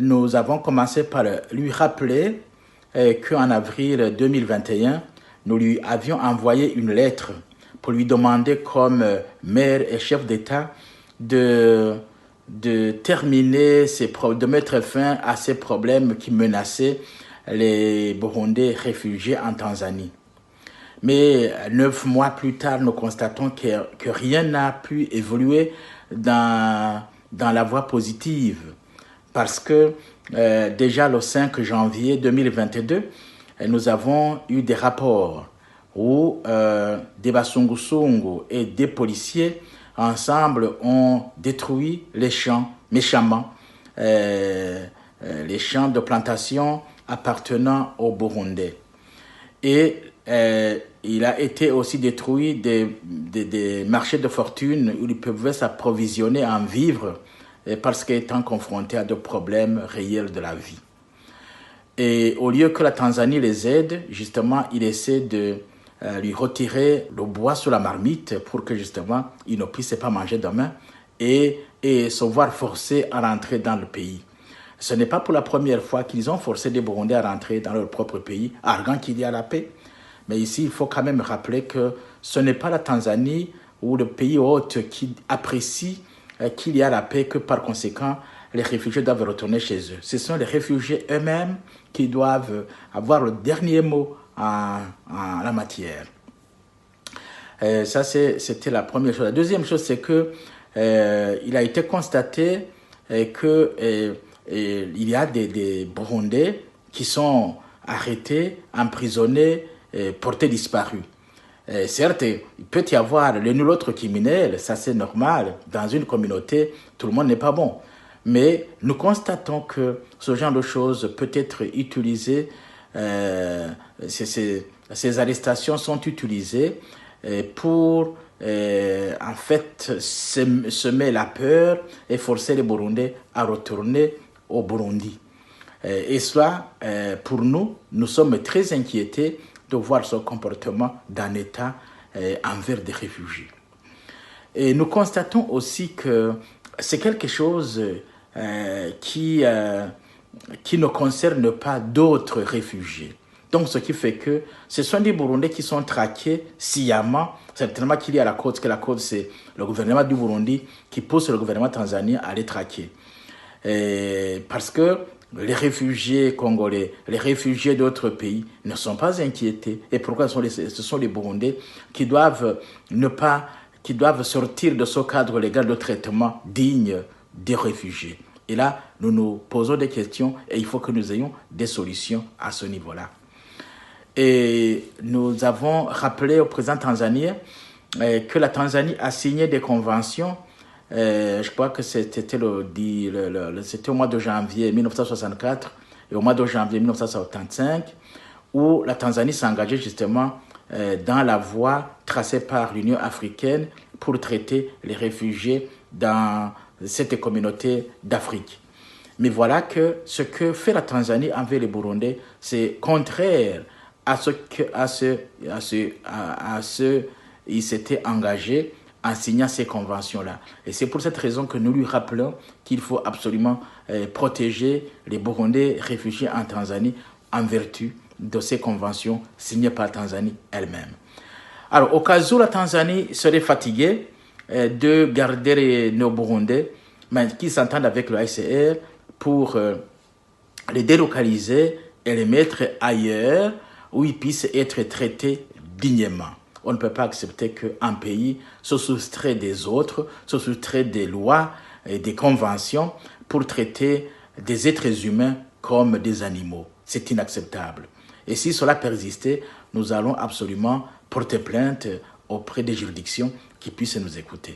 nous avons commencé par lui rappeler qu'en avril 2021, nous lui avions envoyé une lettre pour lui demander comme maire et chef d'État de terminer, de mettre fin à ces problèmes qui menaçaient les Burundais réfugiés en Tanzanie. Mais 9 mois plus tard, nous constatons que rien n'a pu évoluer dans la voie positive. Parce que déjà le 5 janvier 2022, nous avons eu des rapports où des basungu-sungu et des policiers ensemble ont détruit les champs méchamment, les champs de plantation appartenant aux Burundais. Et il a été aussi détruit des marchés de fortune où ils pouvaient s'approvisionner en vivres parce qu'étant confrontés à des problèmes réels de la vie. Et au lieu que la Tanzanie les aide, justement, il essaie de lui retirer le bois sur la marmite pour que justement il ne puisse pas manger demain et se voir forcé à rentrer dans le pays. Ce n'est pas pour la première fois qu'ils ont forcé des Burundais à rentrer dans leur propre pays, arguant qu'il y a la paix. Mais ici, il faut quand même rappeler que ce n'est pas la Tanzanie ou le pays hôte qui apprécie qu'il y a la paix, que par conséquent, les réfugiés doivent retourner chez eux. Ce sont les réfugiés eux-mêmes qui doivent avoir le dernier mot en la matière. Ça, c'était la première chose. La deuxième chose, c'est que il a été constaté que il y a des Burundais qui sont arrêtés, emprisonnés, portés disparus. Certes, il peut y avoir l'un ou l'autre criminel, ça c'est normal. Dans une communauté, tout le monde n'est pas bon. Mais nous constatons que ce genre de choses peut être utilisé, ces arrestations sont utilisées pour en fait semer la peur et forcer les Burundais à retourner au Burundi. Et cela, pour nous, nous sommes très inquiétés de voir ce comportement d'un État envers des réfugiés. Et nous constatons aussi que c'est quelque chose qui ne concerne pas d'autres réfugiés. Donc, ce qui fait que ce sont des Burundais qui sont traqués sciemment. Certainement qu'il y a la cause, que la cause, c'est le gouvernement du Burundi qui pousse le gouvernement tanzanien à les traquer. Parce que les réfugiés congolais, les réfugiés d'autres pays ne sont pas inquiétés. Et pourquoi ce sont les Burundais qui doivent sortir de ce cadre légal de traitement digne des réfugiés. Et là, nous nous posons des questions et il faut que nous ayons des solutions à ce niveau-là. Et nous avons rappelé au président tanzanien que la Tanzanie a signé des conventions. Je crois que c'était au mois de janvier 1964 et au mois de janvier 1975 où la Tanzanie s'engageait justement dans la voie tracée par l'Union africaine pour traiter les réfugiés dans cette communauté d'Afrique. Mais voilà que ce que fait la Tanzanie envers les Burundais, c'est contraire à ce il s'était engagé en signant ces conventions-là. Et c'est pour cette raison que nous lui rappelons qu'il faut absolument protéger les Burundais réfugiés en Tanzanie en vertu de ces conventions signées par la Tanzanie elle-même. Alors, au cas où la Tanzanie serait fatiguée de garder nos Burundais, mais qui s'entendent avec le HCR pour les délocaliser et les mettre ailleurs où ils puissent être traités dignement. On ne peut pas accepter qu'un pays se soustrait des autres, se soustrait des lois et des conventions pour traiter des êtres humains comme des animaux. C'est inacceptable. Et si cela persistait, nous allons absolument porter plainte auprès des juridictions qui puissent nous écouter.